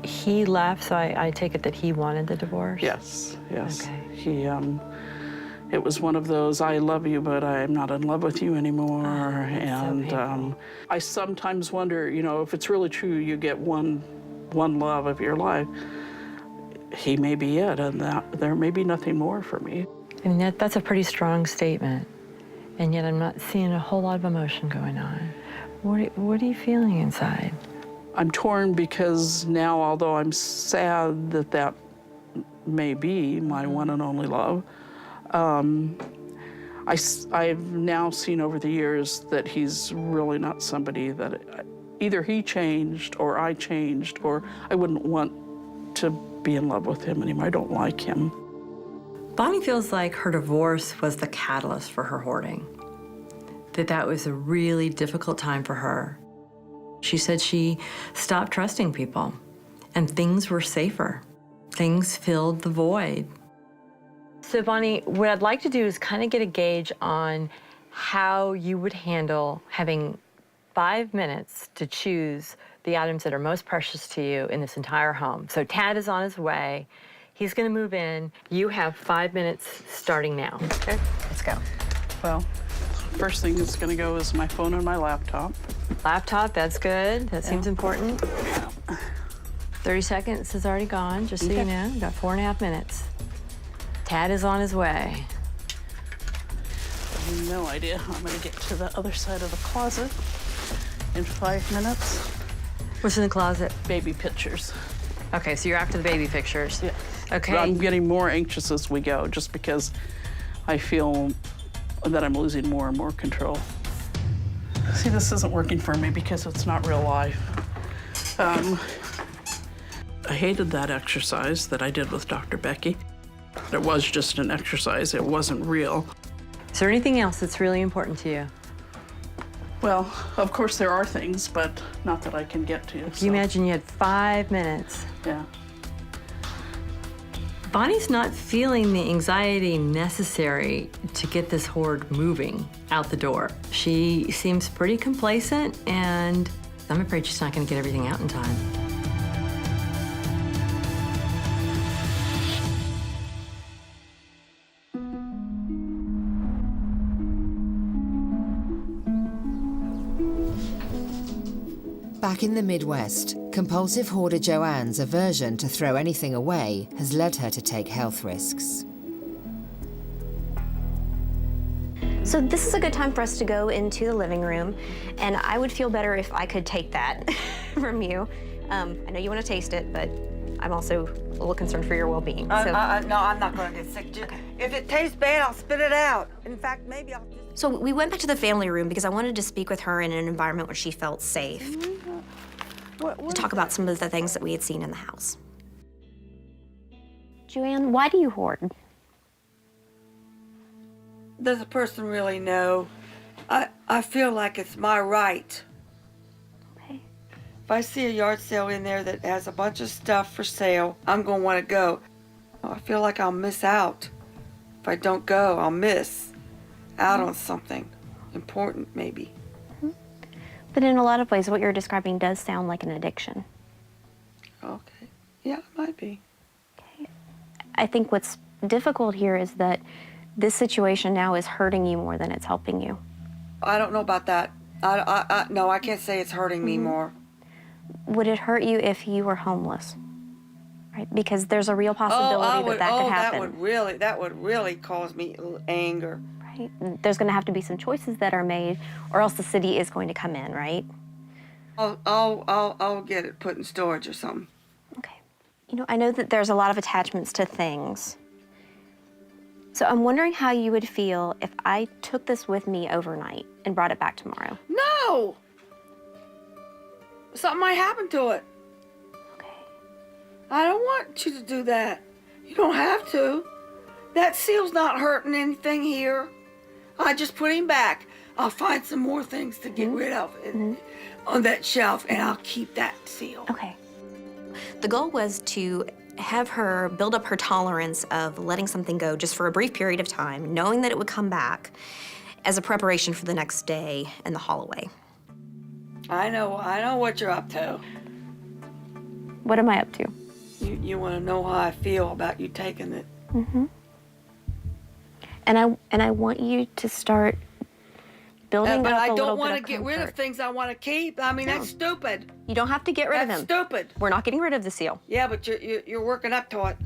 he left, so I take it that he wanted the divorce? Yes, yes. Okay. He, it was one of those, I love you, but I'm not in love with you anymore. And I sometimes wonder, you know, if it's really true you get one love of your life, he may be it, and that there may be nothing more for me. I mean, that's a pretty strong statement, and yet I'm not seeing a whole lot of emotion going on. What are you feeling inside? I'm torn because now, although I'm sad that that may be my one and only love, I've now seen over the years that he's really not somebody that either he changed or I changed, or I wouldn't want to be in love with him anymore. I don't like him. Bonnie feels like her divorce was the catalyst for her hoarding, that was a really difficult time for her. She said she stopped trusting people, and things were safer. Things filled the void. So Bonnie, what I'd like to do is kind of get a gauge on how you would handle having 5 minutes to choose the items that are most precious to you in this entire home. So Tad is on his way. He's gonna move in. You have 5 minutes starting now. Okay, let's go. Well, first thing that's gonna go is my phone and my laptop. Laptop, that's good. That seems important. 30 seconds is already gone, just so you know. You've got 4.5 minutes. Tad is on his way. I have no idea how I'm gonna get to the other side of the closet in 5 minutes. What's in the closet? Baby pictures. Okay, so you're after the baby pictures. Yeah. Okay. But I'm getting more anxious as we go, just because I feel that I'm losing more and more control. See, this isn't working for me because it's not real life. I hated that exercise that I did with Dr. Becky. It was just an exercise, it wasn't real. Is there anything else that's really important to you? Well, of course there are things, but not that I can get to. Can you imagine you had 5 minutes? Yeah. Bonnie's not feeling the anxiety necessary to get this hoard moving out the door. She seems pretty complacent, and I'm afraid she's not going to get everything out in time. Back in the Midwest, compulsive hoarder Joanne's aversion to throw anything away has led her to take health risks. So this is a good time for us to go into the living room, and I would feel better if I could take that from you. I know you want to taste it, but I'm also a little concerned for your well-being. No, I'm not going to get sick. Just, if it tastes bad, I'll spit it out. In fact, maybe I'll just... So we went back to the family room because I wanted to speak with her in an environment where she felt safe. To talk about some of the things that we had seen in the house. Joanne, why do you hoard? Does a person really know? I feel like it's my right. Okay. If I see a yard sale in there that has a bunch of stuff for sale, I'm going to want to go. I feel like I'll miss out. If I don't go, I'll miss out on something important, maybe. But in a lot of ways, what you're describing does sound like an addiction. Okay. Yeah, it might be. Okay. I think what's difficult here is that this situation now is hurting you more than it's helping you. I don't know about that. No, I can't say it's hurting me more. Would it hurt you if you were homeless? Right? Because there's a real possibility that could happen. That would really cause me anger. Right? There's going to have to be some choices that are made, or else the city is going to come in, right? I'll get it put in storage or something. Okay. You know, I know that there's a lot of attachments to things. So I'm wondering how you would feel if I took this with me overnight and brought it back tomorrow. No! Something might happen to it. Okay. I don't want you to do that. You don't have to. That seal's not hurting anything here. I just put him back. I'll find some more things to get rid of on that shelf, and I'll keep that seal. Okay. The goal was to have her build up her tolerance of letting something go just for a brief period of time, knowing that it would come back as a preparation for the next day and the haul away. I know what you're up to. What am I up to? You want to know how I feel about you taking it. And I want you to start building But up I a little don't bit want to of get rid of comfort. things I want to keep. I mean, that's stupid. You don't have to get rid of That's him. stupid. We're not getting rid of the seal. Yeah, but you're working up to it.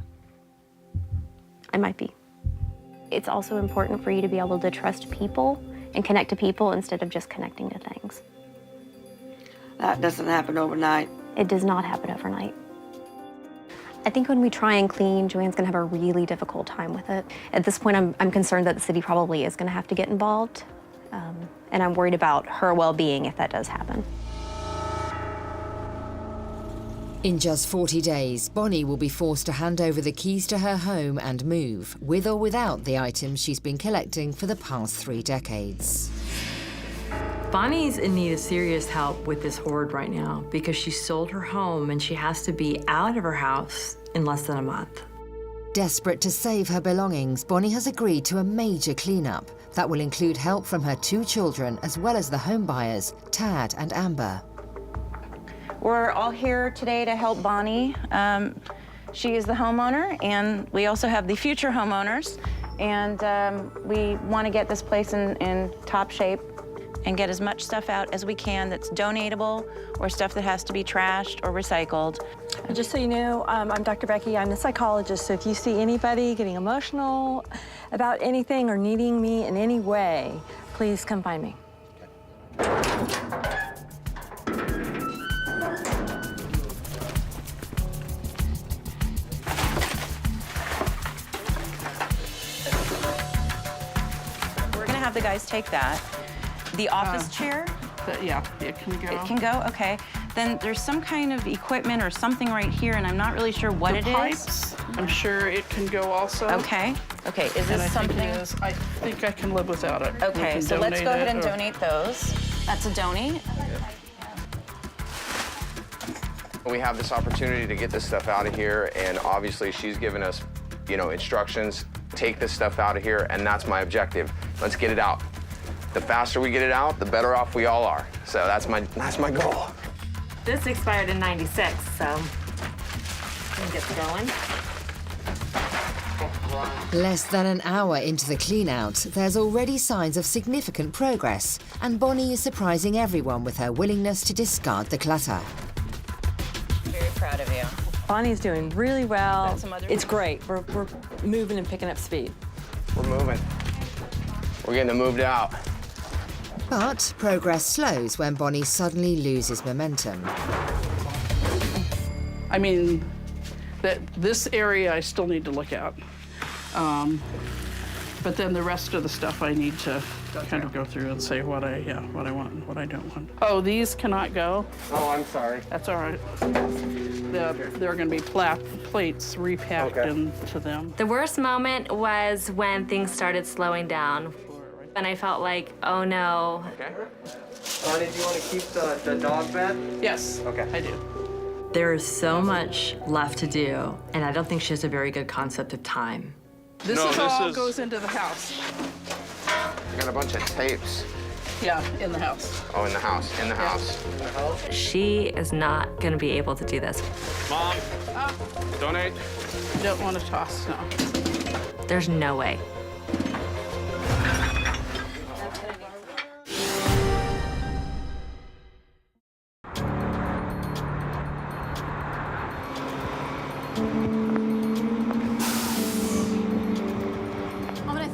I might be. It's also important for you to be able to trust people and connect to people instead of just connecting to things. That doesn't happen overnight. It does not happen overnight. I think when we try and clean, Joanne's gonna have a really difficult time with it. At this point, I'm concerned that the city probably is gonna have to get involved. And I'm worried about her well-being if that does happen. In just 40 days, Bonnie will be forced to hand over the keys to her home and move, with or without the items she's been collecting for the past 3 decades. Bonnie's in need of serious help with this hoard right now because she sold her home and she has to be out of her house in less than a month. Desperate to save her belongings, Bonnie has agreed to a major cleanup that will include help from her 2 children as well as the home buyers, Tad and Amber. We're all here today to help Bonnie. She is the homeowner, and we also have the future homeowners. And we want to get this place in top shape and get as much stuff out as we can that's donatable or stuff that has to be trashed or recycled. Just so you know, I'm Dr. Becky. I'm a psychologist, so if you see anybody getting emotional about anything or needing me in any way, please come find me. We're gonna have the guys take that. The office chair, Yeah, it can go. it can go, okay. Then there's some kind of equipment or something right here, and I'm not really sure what it is. Pipes, I'm sure it can go also. Okay, okay, is And I this think something? it is. I think I can live without it. We Okay, can so let's donate go ahead it and or- donate those. That's a donate. We have this opportunity to get this stuff out of here, and obviously she's given us, instructions, take this stuff out of here, and that's my objective. Let's get it out. The faster we get it out, the better off we all are. So that's my goal. This expired in '96, so we can get going. Less than an hour into the clean-out, there's already signs of significant progress, and Bonnie is surprising everyone with her willingness to discard the clutter. Very proud of you. Bonnie's doing really well. Got some other- It's great. We're moving and picking up speed. We're moving. We're getting it moved out. But progress slows when Bonnie suddenly loses momentum. I mean, this area I still need to look at. But then the rest of the stuff I need to kind of go through and say what I want and what I don't want. Oh, these cannot go? Oh, I'm sorry. That's all right. There are going to be plates repacked into them. The worst moment was when things started slowing down. And I felt like, oh no. Okay. Bonnie, do you want to keep the dog bed? Yes, Okay. I do. There is so much left to do, and I don't think she has a very good concept of time. This all goes into the house. I got a bunch of tapes. Yeah, in the house. Oh, in the house. In the house. She is not gonna be able to do this. Mom, donate. Don't want to toss, no. There's no way.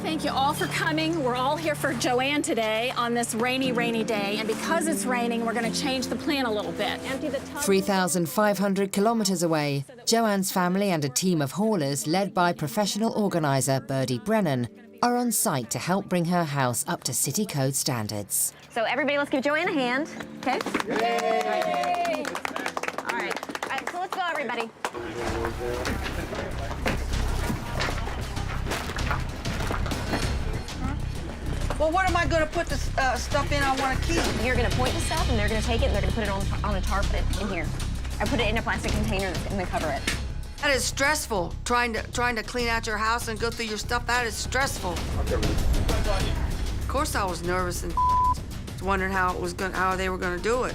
Thank you all for coming. We're all here for Joanne today on this rainy, rainy day. And because it's raining, we're going to change the plan a little bit. Empty the tub. 3,500 kilometres away, Joanne's family and a team of haulers led by professional organiser Birdie Brennan are on site to help bring her house up to city code standards. So everybody, let's give Joanne a hand, okay? Yay! All right, so let's go, everybody. Well, what am I going to put the stuff in I want to keep? You're gonna point to stuff, and they're gonna take it, and they're gonna put it on a tarp in here. I put it in a plastic container and then cover it. That is stressful. Trying to clean out your house and go through your stuff. That is stressful. Of course, I was nervous and wondering how they were going to do it.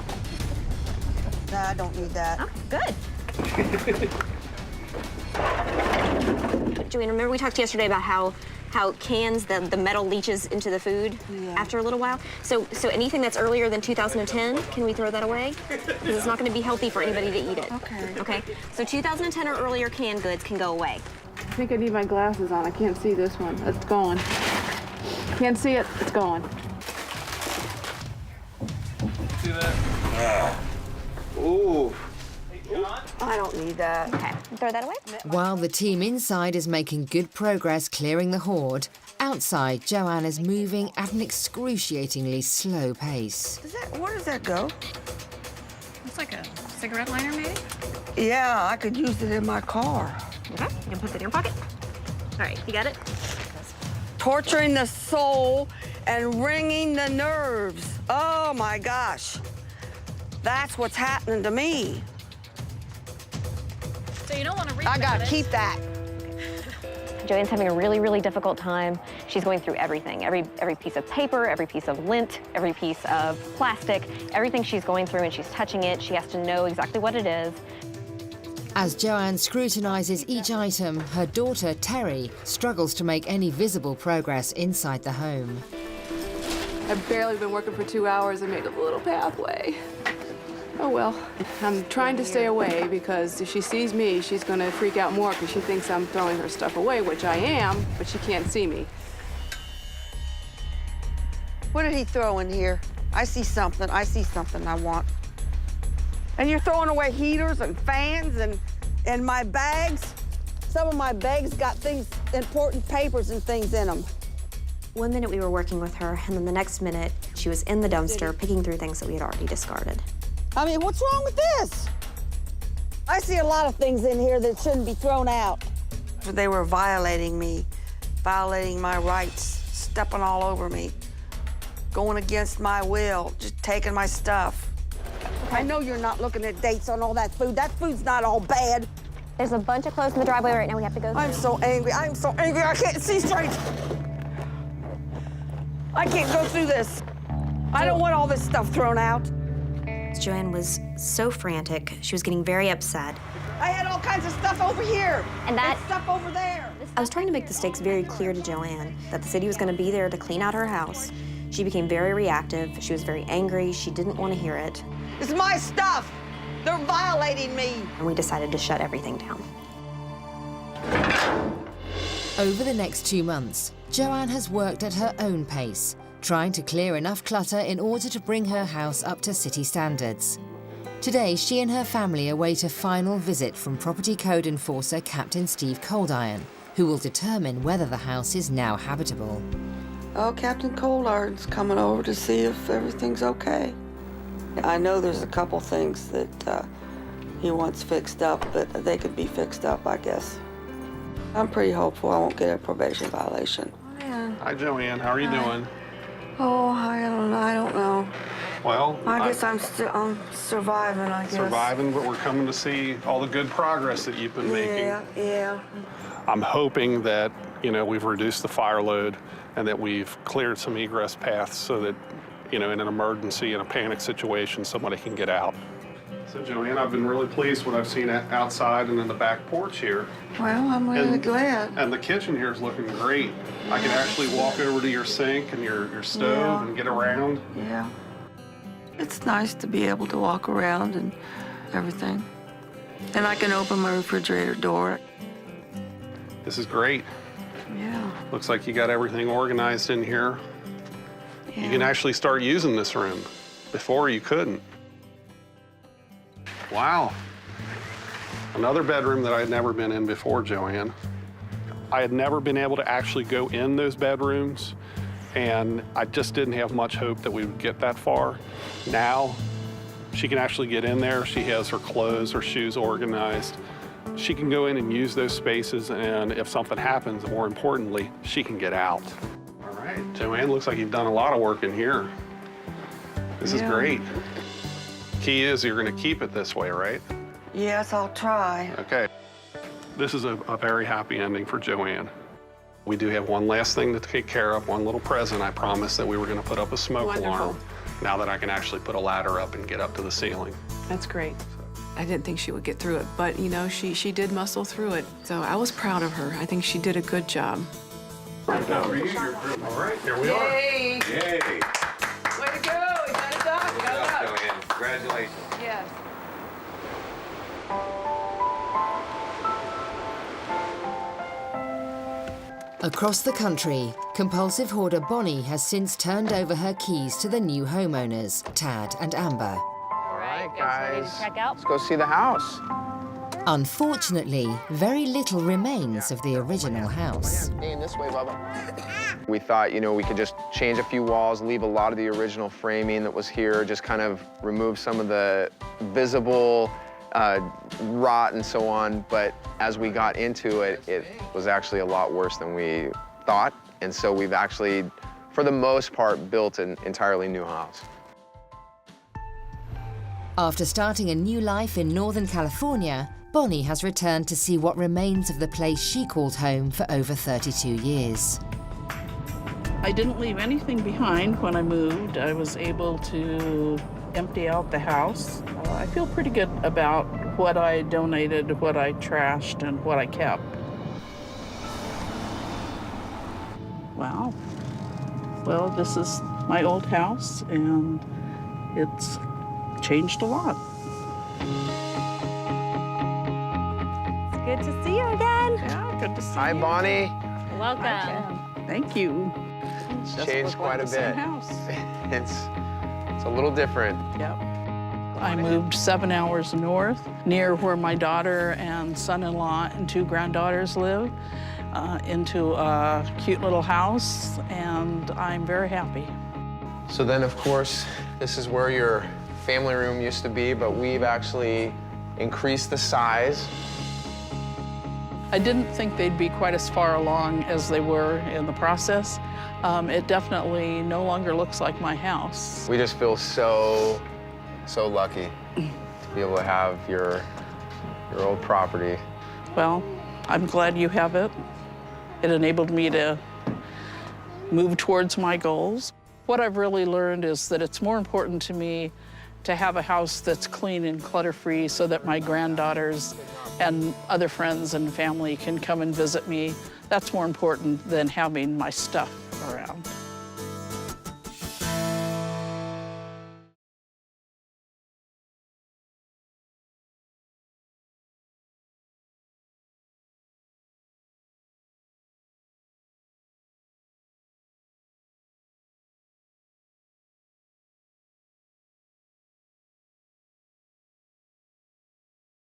Nah, I don't need that. Oh, good. Joanne, remember we talked yesterday about how cans, the metal leaches into the food after a little while? So anything that's earlier than 2010, can we throw that away? Because it's not going to be healthy for anybody to eat it. Okay. Okay? So 2010 or earlier canned goods can go away. I think I need my glasses on. I can't see this one. It's gone. Can't see it. It's gone. See that? Ooh. I don't need that. Okay, throw that away. While the team inside is making good progress clearing the hoard, outside Joanne is moving at an excruciatingly slow pace. Where does that go? Looks like a cigarette lighter, maybe? Yeah, I could use it in my car. Okay, you can put that in your pocket. All right, you got it? Torturing the soul and wringing the nerves. Oh my gosh. That's what's happening to me. So you don't want to read I about gotta it. keep that. Joanne's having a really, really difficult time. She's going through everything, every piece of paper, every piece of lint, every piece of plastic, everything she's going through, and she's touching it. She has to know exactly what it is. As Joanne scrutinises each item, her daughter, Terry, struggles to make any visible progress inside the home. I've barely been working for 2 hours and made a little pathway. Oh well, I'm trying to stay away because if she sees me, she's gonna freak out more because she thinks I'm throwing her stuff away, which I am, but she can't see me. What did he throw in here? I see something I want. And you're throwing away heaters and fans and my bags. Some of my bags got things, important papers and things in them. One minute we were working with her, and then the next minute she was in the dumpster picking through things that we had already discarded. I mean, what's wrong with this? I see a lot of things in here that shouldn't be thrown out. They were violating me, violating my rights, stepping all over me, going against my will, just taking my stuff. I know you're not looking at dates on all that food. That food's not all bad. There's a bunch of clothes in the driveway right now we have to go through. I'm so angry. I can't see straight. I can't go through this. I don't want all this stuff thrown out. Joanne was so frantic. She was getting very upset. I had all kinds of stuff over here. And stuff over there. I was trying to make the stakes very clear to Joanne that the city was going to be there to clean out her house. She became very reactive. She was very angry. She didn't want to hear it. It's my stuff. They're violating me. And we decided to shut everything down. Over the next 2 months, Joanne has worked at her own pace, trying to clear enough clutter in order to bring her house up to city standards. Today, she and her family await a final visit from Property Code Enforcer Captain Steve Coldiron, who will determine whether the house is now habitable. Oh, Captain Coldiron's coming over to see if everything's okay. I know there's a couple things that he wants fixed up, but they could be fixed up, I guess. I'm pretty hopeful I won't get a probation violation. Hi, Joanne. How are you doing? Oh, I don't know. Well, I guess I'm surviving, I guess. Surviving, but we're coming to see all the good progress that you've been making. Yeah. I'm hoping that, we've reduced the fire load and that we've cleared some egress paths so that, in an emergency, in a panic situation, somebody can get out. So, Joanne, I've been really pleased with what I've seen outside and in the back porch here. Well, I'm really glad. And the kitchen here is looking great. I can actually walk over to your sink and your stove and get around. Yeah. It's nice to be able to walk around and everything. And I can open my refrigerator door. This is great. Yeah. Looks like you got everything organized in here. Yeah. You can actually start using this room. Before, you couldn't. Wow. Another bedroom that I had never been in before, Joanne. I had never been able to actually go in those bedrooms, and I just didn't have much hope that we would get that far. Now, she can actually get in there. She has her clothes, her shoes organized. She can go in and use those spaces, and if something happens, more importantly, she can get out. All right, Joanne, looks like you've done a lot of work in here. This is great. Key is you're gonna keep it this way, right? Yes, I'll try. Okay. This is a very happy ending for Joanne. We do have one last thing to take care of, one little present. I promised that we were gonna put up a smoke alarm. Now that I can actually put a ladder up and get up to the ceiling. That's great. I didn't think she would get through it, but you know, she did muscle through it. So I was proud of her. I think she did a good job. All right, here we are. Yay! Yay! Way to go! You got it done. You got it done. Joanne. Congratulations. Yes. Across the country, compulsive hoarder Bonnie has since turned over her keys to the new homeowners, Tad and Amber. All right, guys. Check out. Let's go see the house. Unfortunately, very little remains of the original house. Stand this way, Bubba. We thought, you know, we could just change a few walls, leave a lot of the original framing that was here, just kind of remove some of the visible rot and so on. But as we got into it, it was actually a lot worse than we thought. And so we've actually, for the most part, built an entirely new house. After starting a new life in Northern California, Bonnie has returned to see what remains of the place she called home for over 32 years. I didn't leave anything behind when I moved. I was able to empty out the house. I feel pretty good about what I donated, what I trashed, and what I kept. Wow. Well, this is my old house, and it's changed a lot. It's good to see you again. Yeah, good to see you. Hi, Bonnie. Welcome. Thank you. It's Just changed look quite like a the same bit. house. It's a little different. Yep. I moved 7 hours north, near where my daughter and son-in-law and 2 granddaughters live, into a cute little house, and I'm very happy. So then, of course, this is where your family room used to be, but we've actually increased the size. I didn't think they'd be quite as far along as they were in the process. It definitely no longer looks like my house. We just feel so lucky to be able to have your old property. Well, I'm glad you have it. It enabled me to move towards my goals. What I've really learned is that it's more important to me to have a house that's clean and clutter-free so that my granddaughters and other friends and family can come and visit me. That's more important than having my stuff around.